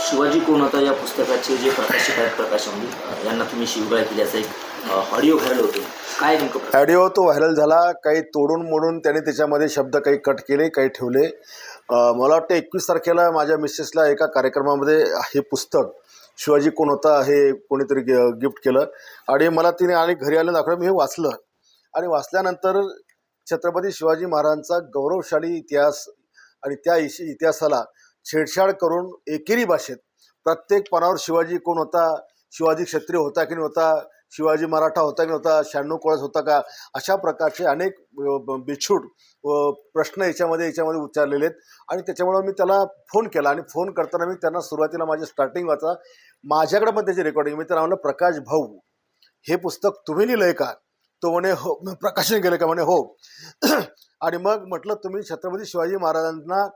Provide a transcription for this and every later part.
शिवाजी कोण होता या पुस्तकाचे जे प्रकाशक आहेत प्रकाश अमृत यांना तुम्ही शिवगाळ केल्याचा एक ऑडिओ व्हायरल होतो. काय नेमकं ऑडिओ तो व्हायरल झाला. काही तोडून मोडून त्याने त्याच्यामध्ये शब्द काही कट केले, काही ठेवले. मला वाटतं 21 तारखेला माझ्या मिसेसला एका कार्यक्रमामध्ये हे पुस्तक शिवाजी कोण होता हे कोणीतरी गिफ्ट केलं आणि मला तिने आणि घरी आलं दाखवलं. मी हे वाचलं आणि वाचल्यानंतर छत्रपती शिवाजी महाराजांचा गौरवशाली इतिहास आणि त्या इतिहासाला छेडछाड करून एकेरी भाषेत प्रत्येक पानावर शिवाजी कोण होता, शिवाजी क्षत्रिय होता की नव्हता, शिवाजी मराठा होता की नव्हता, 96 कळस होता का, अशा प्रकारचे अनेक बिछूट प्रश्न याच्यामध्ये उच्चारलेले आहेत. आणि त्याच्यामुळं मी त्याला फोन केला आणि फोन करताना मी त्यांना सुरुवातीला माझे स्टार्टिंग वाचा, माझ्याकडे पण त्याची रेकॉर्डिंग. मी त्यांना म्हणलं, प्रकाश भाऊ हे पुस्तक तुम्ही लिहिलं आहे का? तो म्हणे हो. प्रकाशन केलं का? म्हणे हो. आणि मग म्हटलं तुम्ही छत्रपती शिवाजी महाराजांना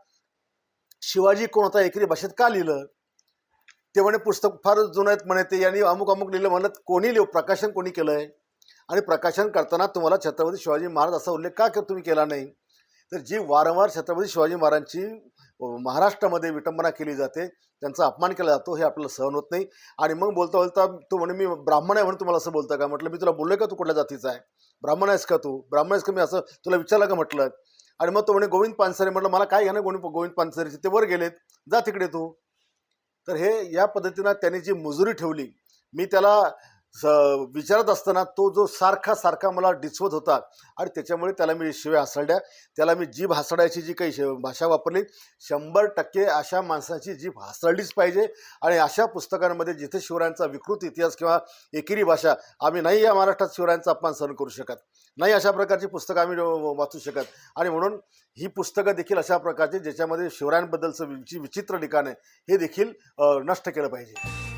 शिवाजी कोण होता एकेरी भाषेत का लिहिलं? ते म्हणे पुस्तक फार जुनं आहेत म्हणे, ते यांनी अमुक अमुक लिहिलं. म्हणलं कोणी प्रकाशन कोणी केलं आहे आणि प्रकाशन करताना तुम्हाला छत्रपती शिवाजी महाराज असा उल्लेख का तुम्ही केला नाही? तर जी वारंवार छत्रपती शिवाजी महाराजांची महाराष्ट्रामध्ये विटंबना केली जाते, त्यांचा अपमान केला जातो, हे आपल्याला सहन होत नाही. आणि मग बोलता बोलता तो म्हणे मी ब्राह्मण आहे म्हणून तुम्हाला असं बोलतं का? म्हटलं मी तुला बोललो का तू कुठल्या जातीचा आहे? ब्राह्मण आहेस का तू? ब्राह्मण आहेस का? मी असं तुला विचारलं का म्हटलं? आणि मग तो म्हणे गोविंद पानसरे. म्हटलं मला काय घ्या गोविंद पानसरेचे, ते वर गेलेत, जा तिकडे तू. तर हे या पद्धतीनं त्यांनी जी मुजुरी ठेवली, मी त्याला विचारत असताना तो जो सारखा मला डिचवत होता आणि त्याच्यामुळे त्याला मी शिव्या हासडल्या. त्याला मी जीभ हासडायची जी काही भाषा वापरली, 100% अशा माणसाची जीभ हासडलीच पाहिजे. आणि अशा पुस्तकांमध्ये जिथे शिवरायांचा विकृत इतिहास किंवा एकेरी भाषा, आम्ही नाही या महाराष्ट्रात शिवरायांचा अपमान सहन करू शकत नाही, अशा प्रकारची पुस्तकं आम्ही वाचू शकत. आणि म्हणून ही पुस्तकं देखील अशा प्रकारची ज्याच्यामध्ये शिवरायांबद्दलचं विचित्र ठिकाण आहे हे देखील नष्ट केलं पाहिजे.